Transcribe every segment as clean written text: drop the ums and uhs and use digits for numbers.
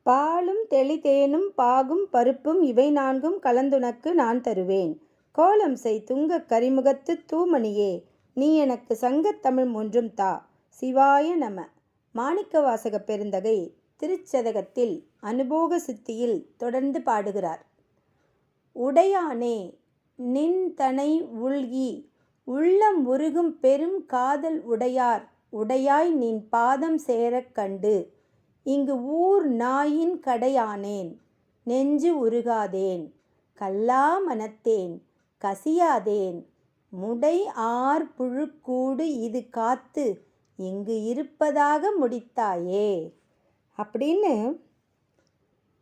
பாலும் தெளிதேனும் பாகும் பருப்பும் இவை நான்கும் கலந்துனக்கு நான் தருவேன். கோலம் செய் துங்கக் கரிமுகத்துத் தூமணியே, நீ எனக்கு சங்கத் தமிழ் ஒன்றும் தா. சிவாய நம. மாணிக்கவாசகப் பெருந்தகை திருச்சதகத்தில் அனுபோக சித்தியில் தொடர்ந்து பாடுகிறார். உடையானே நின்தனை உள்கி உள்ளம் உருகும் பெரும் காதல் உடையார் உடையாய் நின் பாதம் சேரக் கண்டு இங்கு ஊர் நாயின் கடையானேன் நெஞ்சு உருகாதேன் கல்லா மனத்தேன் கசியாதேன் முடை ஆர் புழுக்கூடு இது காத்து இங்கு இருப்பதாக முடித்தாயே அப்படின்னு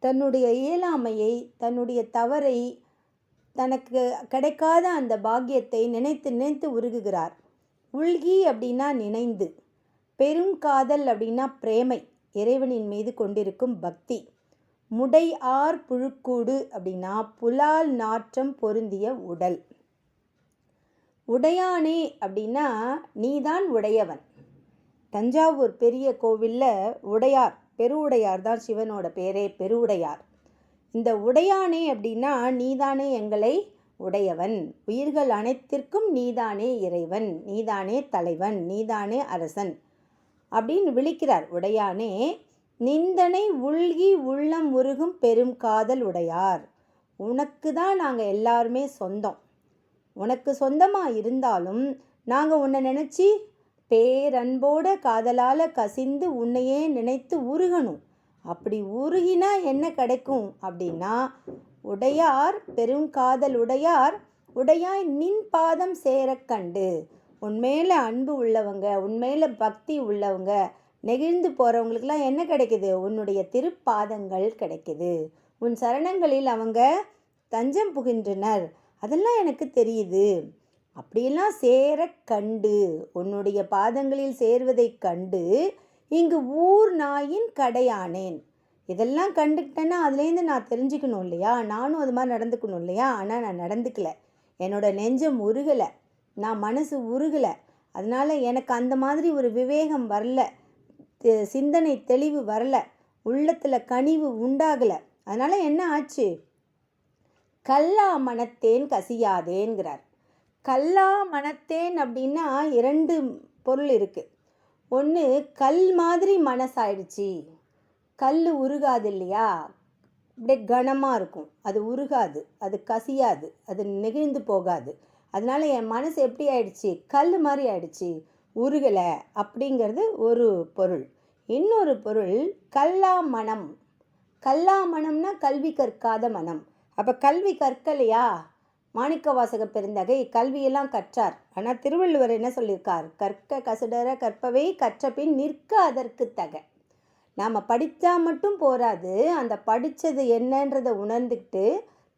தன்னுடைய இயலாமையை, தன்னுடைய தவறை, தனக்கு கிடைக்காத அந்த பாக்கியத்தை நினைத்து நினைத்து உருகுகிறார். உள்கி அப்படின்னா நினைந்து, பெருங்காதல் அப்படின்னா பிரேமை, இறைவனின் மீது கொண்டிருக்கும் பக்தி. முடை ஆர் புழுக்கூடு அப்படின்னா புலால் நாற்றம் பொருந்திய உடல். உடையானே அப்படின்னா நீதான் உடையவன். தஞ்சாவூர் பெரிய கோவிலில் உடையார், பெருவுடையார் தான் சிவனோட பேரே, பெருவுடையார். இந்த உடையானே அப்படின்னா நீதானே எங்களை உடையவன், உயிர்கள் அனைத்திற்கும் நீதானே இறைவன், நீதானே தலைவன், நீதானே அரசன் அப்படின்னு விழிக்கிறார். உடையானே நிந்தனை உள்கி உள்ளம் உருகும் பெரும் காதல் உடையார். உனக்கு தான் நாங்கள் எல்லாருமே சொந்தம். உனக்கு சொந்தமாக இருந்தாலும் நாங்கள் உன்னை நினச்சி பேரன்போட காதலால் கசிந்து உன்னையே நினைத்து உருகணும். அப்படி உருகினா என்ன கிடைக்கும் அப்படின்னா, உடையார் பெருங்காதல் உடையார் உடையாய் நின் பாதம் சேரக் கண்டு, உன்மேல அன்பு உள்ளவங்க, உன்மேல பக்தி உள்ளவங்க, நெகிழ்ந்து போகிறவங்களுக்கெல்லாம் என்ன கிடைக்குது? உன்னுடைய திருப்பாதங்கள் கிடைக்குது. உன் சரணங்களில் அவங்க தஞ்சம் புகின்றனர். அதெல்லாம் எனக்கு தெரியுது. அப்படியெல்லாம் சேர கண்டு, உன்னுடைய பாதங்களில் சேர்வதை கண்டு இங்கு ஊர் நாயின் கடையானேன். இதெல்லாம் கண்டுக்கிட்டேன்னா அதுலேருந்து நான் தெரிஞ்சுக்கணும் இல்லையா? நானும் அது மாதிரி நடந்துக்கணும் இல்லையா? ஆனால் நான் நடந்துக்கல. என்னோட நெஞ்சம் உருகலை, நான் மனசு உருகலை. அதனால் எனக்கு அந்த மாதிரி ஒரு விவேகம் வரல, சிந்தனை தெளிவு வரல, உள்ளத்தில் கனிவு உண்டாகலை. அதனால் என்ன ஆச்சு? கல்லா மனத்தேன் கசியாதேங்கிறார். கல்லா மனத்தேன் அப்படின்னா இரண்டு பொருள் இருக்குது. ஒன்று, கல் மாதிரி மனசாயிடுச்சு. கல் உருகாது இல்லையா? அப்படியே கனமாக இருக்கும், அது உருகாது, அது கசியாது, அது நெகிழ்ந்து போகாது. அதனால என் மனசு எப்படி ஆயிடுச்சு? கல் மாதிரி ஆயிடுச்சு, உருகலை அப்படிங்கிறது ஒரு பொருள். இன்னொரு பொருள் கல்லா மனம். கல்லா மனம்னா கல்வி கற்காத மனம். அப்போ கல்வி கற்கலையா? மாணிக்கவாசக பெருந்தகை கல்வியெல்லாம் கற்றார். ஆனால் திருவள்ளுவர் என்ன சொல்லியிருக்கார்? கற்க கசடர கற்பவை கற்ற பின் நிற்க அதற்கு தக. நாம் படித்தா மட்டும் போராது, அந்த படித்தது என்னன்றதை உணர்ந்துக்கிட்டு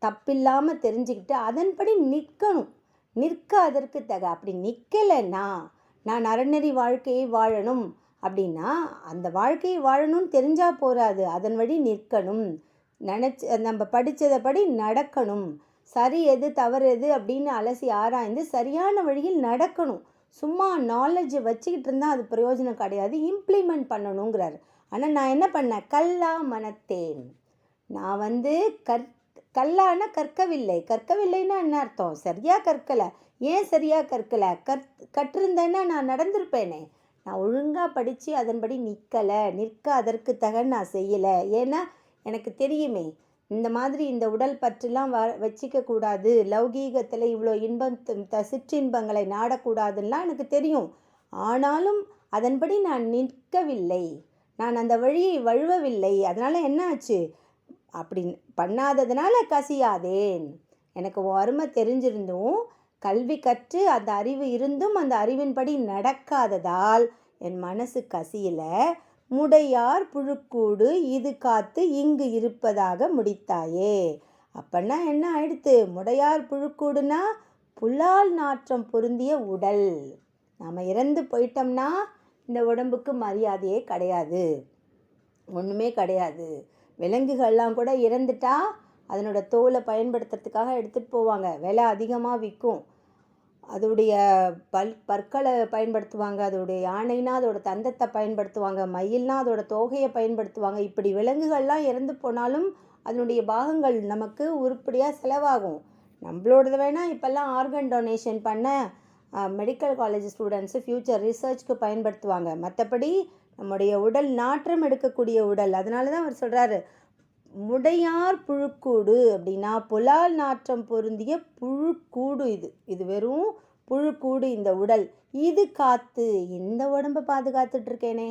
தப்பில்லாமல் தெரிஞ்சுக்கிட்டு அதன்படி நிற்கணும். நிற்க அதற்கு தக. அப்படி நிற்கலைன்னா, நான் அறநெறி வாழ்க்கையை வாழணும் அப்படின்னா அந்த வாழ்க்கையை வாழணும்னு தெரிஞ்சால் போராது, அதன் வழி நிற்கணும். நம்ம படித்ததை படி நடக்கணும். சரி எது தவறு எது அப்படின்னு அலசி ஆராய்ந்து சரியான வழியில் நடக்கணும். சும்மா நாலேஜை வச்சுக்கிட்டு இருந்தால் அது பிரயோஜனம் கிடையாது, இம்ப்ளிமெண்ட் பண்ணணுங்கிறார். ஆனால் நான் என்ன பண்ணேன்? கல்லா மனத்தேன். நான் கல்லான கற்கவில்லை. கற்கவில்லைன்னா என்ன அர்த்தம்? சரியாக கற்கலை. ஏன் சரியாக கற்கலை? கற்றிருந்தேன்னா நான் நடந்திருப்பேனே. நான் ஒழுங்காக படித்து அதன்படி நிற்கலை, நிற்க அதற்கு தக நான் செய்யலை. ஏன்னா எனக்கு தெரியுமே, இந்த மாதிரி இந்த உடல் பற்றெல்லாம் வச்சிக்கக்கூடாது, லௌகீகத்தில் இவ்வளோ சிற்றின்பங்களை நாடக்கூடாதுன்னெலாம் எனக்கு தெரியும். ஆனாலும் அதன்படி நான் நிற்கவில்லை, நான் அந்த வழியை வழுவவில்லை. அதனால் என்ன ஆச்சு? அப்படி பண்ணாததுனால கசியாதேன். எனக்கு அருமை தெரிஞ்சிருந்தும், கல்வி கற்று அந்த அறிவு இருந்தும் அந்த அறிவின்படி நடக்காததால் என் மனசு கசியலை. முடையார் புழுக்கூடு இது காத்து இங்கு இருப்பதாக முடித்தாயே. அப்பன்னா என்ன ஆயிடுத்து? முடையார் புழுக்கூடுனா புலால் நாற்றம் பொருந்திய உடல். நாம் இறந்து போயிட்டோம்னா இந்த உடம்புக்கு மரியாதையே கிடையாது, ஒன்றுமே கிடையாது. விலங்குகள்லாம் கூட இறந்துட்டா அதனோட தோலை பயன்படுத்துறதுக்காக எடுத்துகிட்டு போவாங்க, விலை அதிகமாக விற்கும். அதோடைய பற்களை பயன்படுத்துவாங்க, அதோடைய யானைனா அதோட தந்தத்தை பயன்படுத்துவாங்க, மயில்னா அதோட தோகையை பயன்படுத்துவாங்க. இப்படி விலங்குகள்லாம் இறந்து போனாலும் அதனுடைய பாகங்கள் நமக்கு உருப்படியாக செலவாகும். நம்மளோடது வேணால் இப்போல்லாம் ஆர்கன் டொனேஷன் பண்ண மெடிக்கல் காலேஜ் ஸ்டூடெண்ட்ஸு ஃப்யூச்சர் ரிசர்ச்க்கு பயன்படுத்துவாங்க. மற்றபடி நம்முடைய உடல் நாற்றம் எடுக்கக்கூடிய உடல். அதனால தான் அவர் சொல்கிறாரு, முடையார் புழுக்கூடு அப்படின்னா புலால் நாற்றம் பொருந்திய புழுக்கூடு. இது வெறும் புழுக்கூடு இந்த உடல். இது காத்து இந்த உடம்பை பாதுகாத்துட்ருக்கேனே,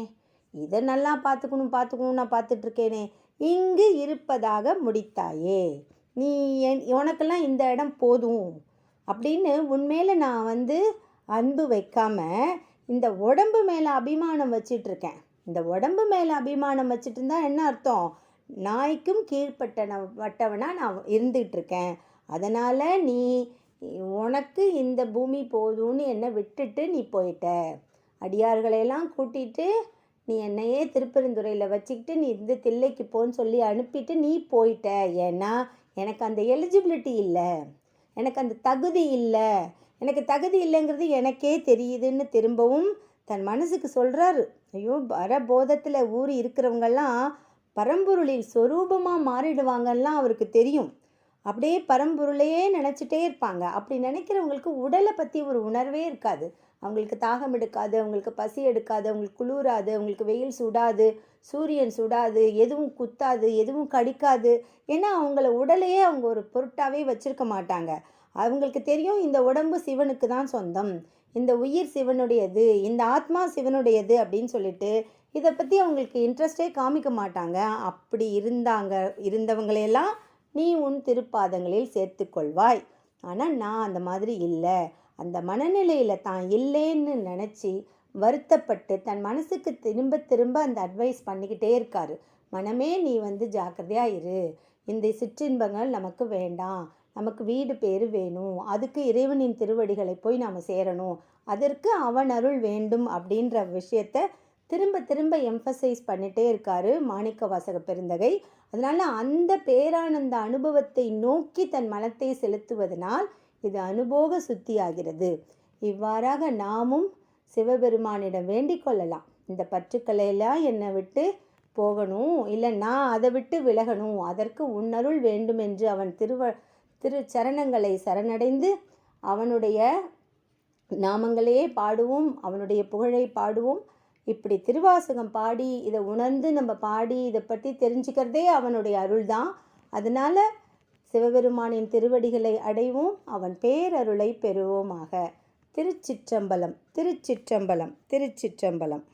இதை நல்லா பார்த்துக்கணும் நான் பார்த்துட்ருக்கேனே, இங்கு இருப்பதாக முடித்தாயே, நீ உனக்கெல்லாம் இந்த இடம் போதும் அப்படின்னு உன்மேலே நான் அன்பு வைக்காம இந்த உடம்பு மேலே அபிமானம் வச்சிட்ருக்கேன். இந்த உடம்பு மேலே அபிமானம் வச்சுட்டு இருந்தா என்ன அர்த்தம்? நாய்க்கும் கீழ்ப்பட்டவனா நான் இருந்துகிட்ருக்கேன். அதனால் நீ உனக்கு இந்த பூமி போதும்னு என்னை விட்டுட்டு நீ போயிட்ட. அடியார்களையெல்லாம் கூட்டிகிட்டு நீ என்னையே திருப்பெருந்துறையில் வச்சுக்கிட்டு நீ இந்த தில்லைக்கு போன்னு சொல்லி அனுப்பிட்டு நீ போயிட்ட. ஏன்னா எனக்கு அந்த எலிஜிபிலிட்டி இல்லை, எனக்கு அந்த தகுதி இல்லை. எனக்கு தகுதி இல்லைங்கிறது எனக்கே தெரியுதுன்னு திரும்பவும் தன் மனசுக்கு சொல்கிறாரு. ஐயோ, பரபோதத்தில் ஊறி இருக்கிறவங்கெல்லாம் பரம்பொருளில் சொரூபமாக மாறிடுவாங்கலாம் அவருக்கு தெரியும். அப்படியே பரம்பொருளையே நினச்சிட்டே இருப்பாங்க. அப்படி நினைக்கிறவங்களுக்கு உடலை பற்றி ஒரு உணர்வே இருக்காது. அவங்களுக்கு தாகம் எடுக்காது, அவங்களுக்கு பசி எடுக்காது, அவங்களுக்கு குளிராது, அவங்களுக்கு வெயில் சுடாது, சூரியன் சுடாது, எதுவும் குத்தாது, எதுவும் கடிக்காது. ஏன்னா அவங்கள உடலையே அவங்க ஒரு பொருட்டாகவே வச்சுருக்க மாட்டாங்க. அவங்களுக்கு தெரியும் இந்த உடம்பு சிவனுக்கு தான் சொந்தம், இந்த உயிர் சிவனுடையது, இந்த ஆத்மா சிவனுடையது அப்படின்னு சொல்லிட்டு இதை பற்றி அவங்களுக்கு இன்ட்ரெஸ்டே காமிக்க மாட்டாங்க. அப்படி இருந்தவங்களையெல்லாம் நீ உன் திருப்பாதங்களில் சேர்த்து கொள்வாய். ஆனால் நான் அந்த மாதிரி இல்லை. அந்த மனநிலையில் தான் இல்லைன்னு நினச்சி வருத்தப்பட்டு தன் மனசுக்கு திரும்ப திரும்ப அந்த அட்வைஸ் பண்ணிக்கிட்டே இருக்காரு. மனமே நீ ஜாக்கிரதையாக இரு, இந்த சிற்றின்பங்கள் நமக்கு வேண்டாம், நமக்கு வீடு பேர் வேணும், அதுக்கு இறைவனின் திருவடிகளை போய் நாம் சேரணும், அதற்கு அவன் அருள் வேண்டும் அப்படின்ற விஷயத்தை திரும்ப திரும்ப எம்ஃபசைஸ் பண்ணிகிட்டே இருக்காரு மாணிக்கவாசக பெருந்தகை. அதனால் அந்த பேரானந்த அனுபவத்தை நோக்கி தன் மனத்தை செலுத்துவதனால் இது அனுபோக சுத்தியாகிறது. இவ்வாறாக நாமும் சிவபெருமானிடம் வேண்டிக் கொள்ளலாம். இந்த பற்றுக்களையெல்லாம் என்னை விட்டு போகணும், இல்லை நான் அதை விட்டு விலகணும், அதற்கு உன்னருள் வேண்டும் என்று அவன் திருச்சரணங்களை சரணடைந்து அவனுடைய நாமங்களே பாடுவோம், அவனுடைய புகழை பாடுவோம். இப்படி திருவாசகம் பாடி இதை உணர்ந்து நம்ம பாடி இதை பற்றி தெரிஞ்சுக்கிறதே அவனுடைய அருள் தான். அதனால் சிவபெருமானின் திருவடிகளை அடைவோம், அவன் பேரருளை பெறுவோமாக. திருச்சிற்றம்பலம், திருச்சிற்றம்பலம், திருச்சிற்றம்பலம்.